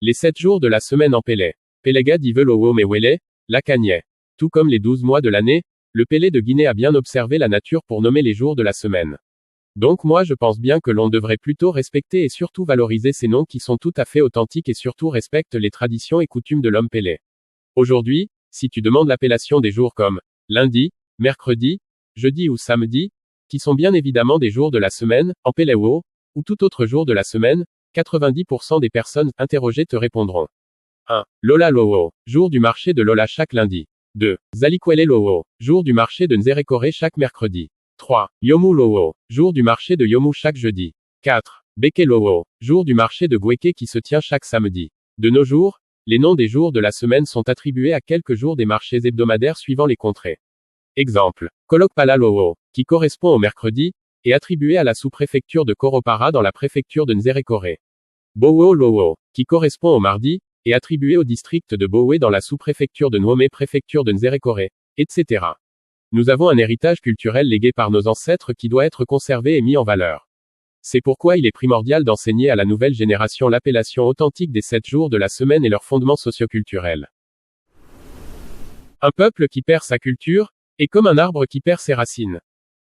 Les 7 jours de la semaine en Pélé. Péléga d'Ivelowo Mewele, la Cagnais. Tout comme les 12 mois de l'année, le Pélé de Guinée a bien observé la nature pour nommer les jours de la semaine. Donc moi je pense bien que l'on devrait plutôt respecter et surtout valoriser ces noms qui sont tout à fait authentiques et surtout respectent les traditions et coutumes de l'homme Pélé. Aujourd'hui, si tu demandes l'appellation des jours comme lundi, mercredi, jeudi ou samedi, qui sont bien évidemment des jours de la semaine, en Péléwo, ou tout autre jour de la semaine, 90% des personnes interrogées te répondront. 1. Lola Lowo, jour du marché de Lola chaque lundi. 2. Zalikwele Lowo, jour du marché de Nzerekore chaque mercredi. 3. Yomu Lowo, jour du marché de Yomu chaque jeudi. 4. Beke Lowo, jour du marché de Gweke qui se tient chaque samedi. De nos jours, les noms des jours de la semaine sont attribués à quelques jours des marchés hebdomadaires suivant les contrées. Exemple. Kolokpala Lowo, qui correspond au mercredi, est attribué à la sous-préfecture de Koropara dans la préfecture de Nzerekore. Bowo Lowo, qui correspond au mardi, est attribué au district de Bowe dans la sous-préfecture de Nwome préfecture de Nzerekore, etc. Nous avons un héritage culturel légué par nos ancêtres qui doit être conservé et mis en valeur. C'est pourquoi il est primordial d'enseigner à la nouvelle génération l'appellation authentique des 7 jours de la semaine et leurs fondements socioculturels. Un peuple qui perd sa culture est comme un arbre qui perd ses racines.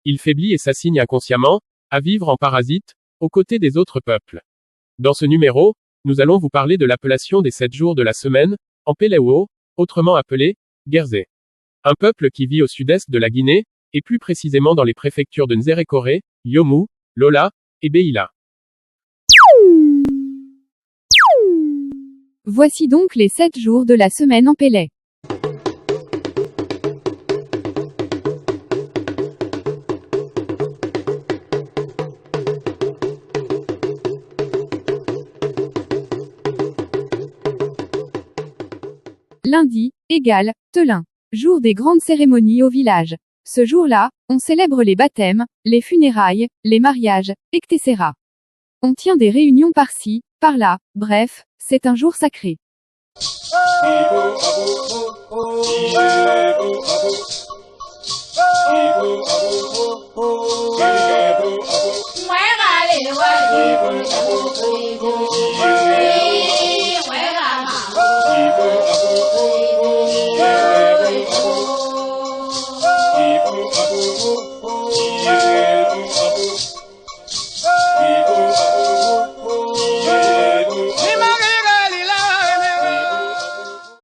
Il faiblit et s'assigne inconsciemment à vivre en parasite, aux côtés des autres peuples. Dans ce numéro, nous allons vous parler de l'appellation des 7 jours de la semaine, en Péléwo, autrement appelé Guérzé. Un peuple qui vit au sud-est de la Guinée, et plus précisément dans les préfectures de Nzerekore, Yomu, Lola, et Beila. Voici donc les 7 jours de la semaine en Pélé. Lundi, égale, Telin. Jour des grandes cérémonies au village. Ce jour-là, on célèbre les baptêmes, les funérailles, les mariages, etc. On tient des réunions par-ci, par-là, bref, c'est un jour sacré.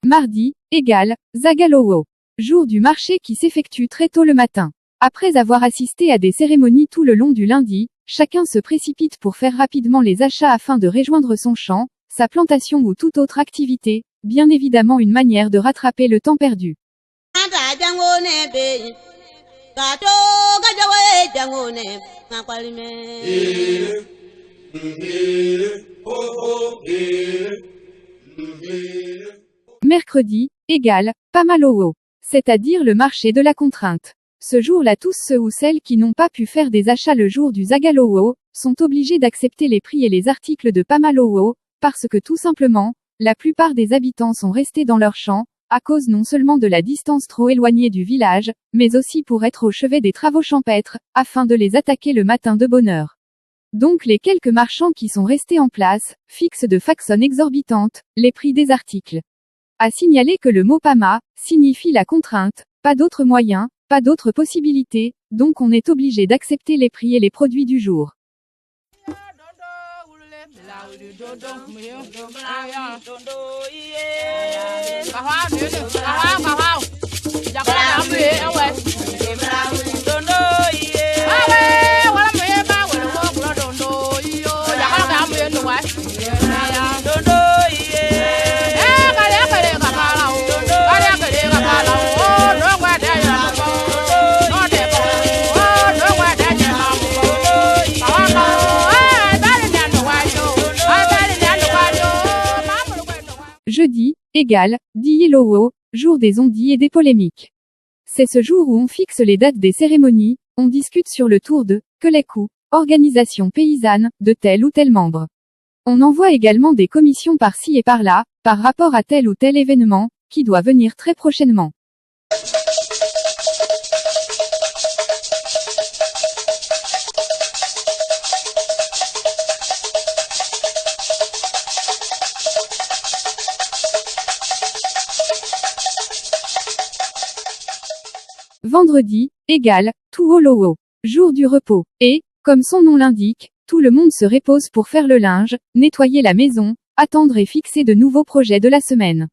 Mardi, égale, Zagalowo. Jour du marché qui s'effectue très tôt le matin. Après avoir assisté à des cérémonies tout le long du lundi, chacun se précipite pour faire rapidement les achats afin de rejoindre son champ, sa plantation ou toute autre activité, bien évidemment une manière de rattraper le temps perdu. Mercredi, égale, Pamalowo. C'est-à-dire le marché de la contrainte. Ce jour-là tous ceux ou celles qui n'ont pas pu faire des achats le jour du Zagalowo, sont obligés d'accepter les prix et les articles de Pamalowo, parce que tout simplement, la plupart des habitants sont restés dans leurs champs, à cause non seulement de la distance trop éloignée du village, mais aussi pour être au chevet des travaux champêtres, afin de les attaquer le matin de bonne heure. Donc les quelques marchands qui sont restés en place, fixent de façon exorbitante, les prix des articles. À signaler que le mot Pama, signifie la contrainte, pas d'autre moyen, pas d'autre possibilité, donc on est obligé d'accepter les prix et les produits du jour. Jeudi, égale, Diyelowo, jour des ondits et des polémiques. C'est ce jour où on fixe les dates des cérémonies, on discute sur le tour de Keleku, organisation paysanne, de tel ou tel membre. On envoie également des commissions par-ci et par-là, par rapport à tel ou tel événement, qui doit venir très prochainement. Vendredi, égale, Tuolowo. Jour du repos. Et, comme son nom l'indique, tout le monde se repose pour faire le linge, nettoyer la maison, attendre et fixer de nouveaux projets de la semaine.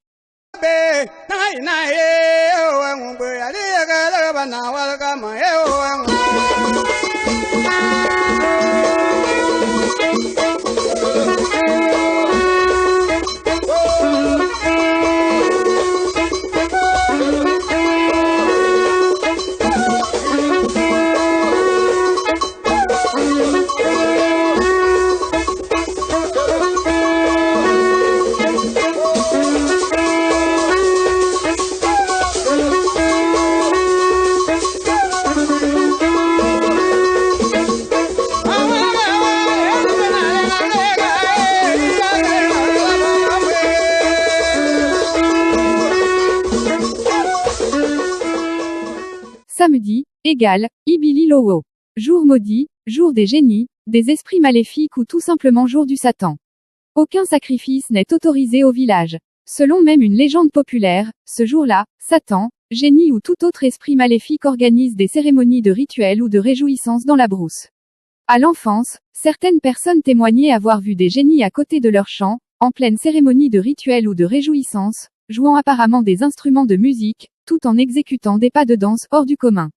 Samedi, égale, Ibililowo. Jour maudit, jour des génies, des esprits maléfiques ou tout simplement jour du Satan. Aucun sacrifice n'est autorisé au village. Selon même une légende populaire, ce jour-là, Satan, génie ou tout autre esprit maléfique organise des cérémonies de rituels ou de réjouissances dans la brousse. À l'enfance, certaines personnes témoignaient avoir vu des génies à côté de leur champ, en pleine cérémonie de rituels ou de réjouissances, jouant apparemment des instruments de musique, tout en exécutant des pas de danse hors du commun.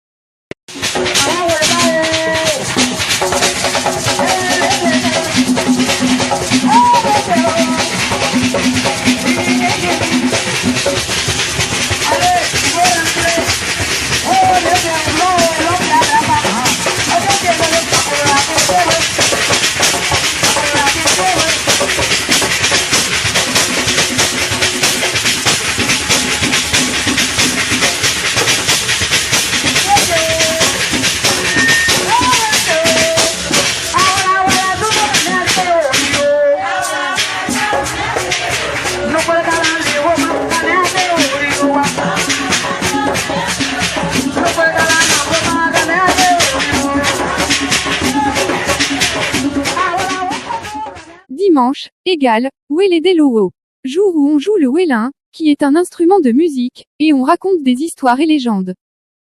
Dimanche, égale, Weledelowo. Jour où on joue le welin, qui est un instrument de musique, et on raconte des histoires et légendes.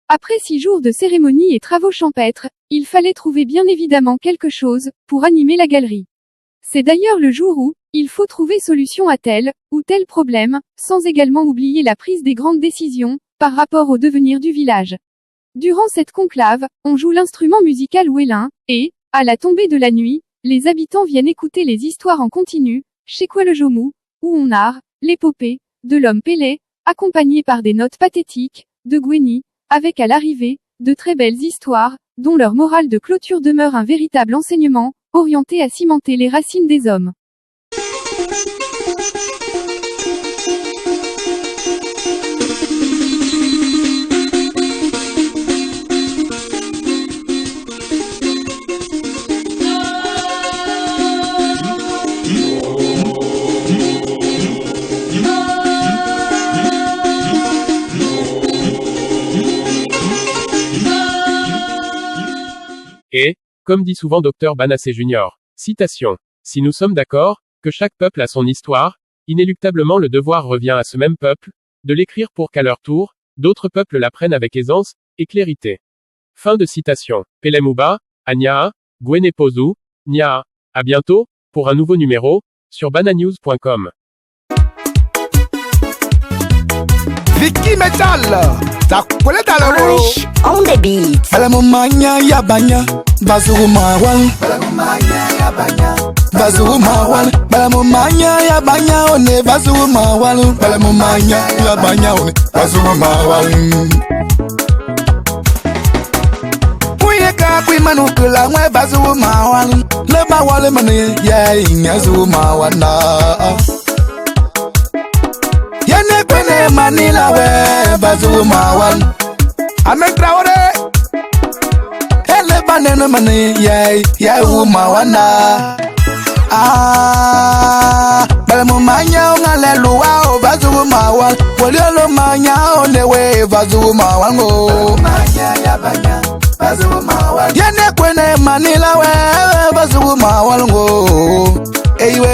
Après 6 jours de cérémonies et travaux champêtres, il fallait trouver bien évidemment quelque chose, pour animer la galerie. C'est d'ailleurs le jour où, il faut trouver solution à tel, ou tel problème, sans également oublier la prise des grandes décisions, par rapport au devenir du village. Durant cette conclave, on joue l'instrument musical welin, et, à la tombée de la nuit, les habitants viennent écouter les histoires en continu, chez Kwalejomu, où on narre l'épopée de l'homme Pélé, accompagné par des notes pathétiques, de Gweni, avec à l'arrivée, de très belles histoires, dont leur morale de clôture demeure un véritable enseignement, orienté à cimenter les racines des hommes. Et, comme dit souvent Dr Banassé Jr., citation, si nous sommes d'accord, que chaque peuple a son histoire, inéluctablement le devoir revient à ce même peuple, de l'écrire pour qu'à leur tour, d'autres peuples l'apprennent avec aisance, et clarité. Fin de citation. Pelemuba, Anya, Gwenepozu, Nya. À bientôt, pour un nouveau numéro, sur bananews.com. Vicky Metal, takwele talero. On the beat. Balamumanya yabanya, bazurumawan. Balamumanya yabanya, bazurumawan. Balamumanya yabanya one bazurumawan. Balamumanya yabanya one bazurumawan. Kuyeka kwimanukula mwe bazurumawan. Leba wale mane ya inyazurumawan na. Yene kwene manila we bazurumawan. Ame Traore ele banene mane ya umawana. Balemu manya ongalelua o bazurumawan. Woliolo manya onewe bazurumawan go. Manya ya banya bazurumawan. Yene kwene manila we bazurumawan go. Eiwe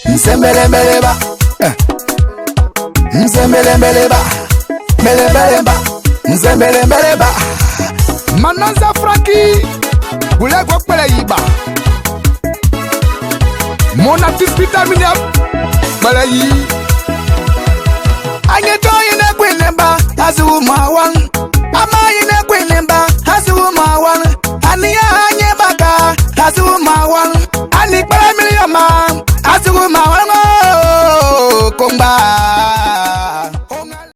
Nsembele mbeleba Mbele mbeleba Nzembele mbeleba Mananza Frankie Boule kwa kwele yiba Mon artiste vitamine Kwele yi Anye to yine kweneba Azu mawang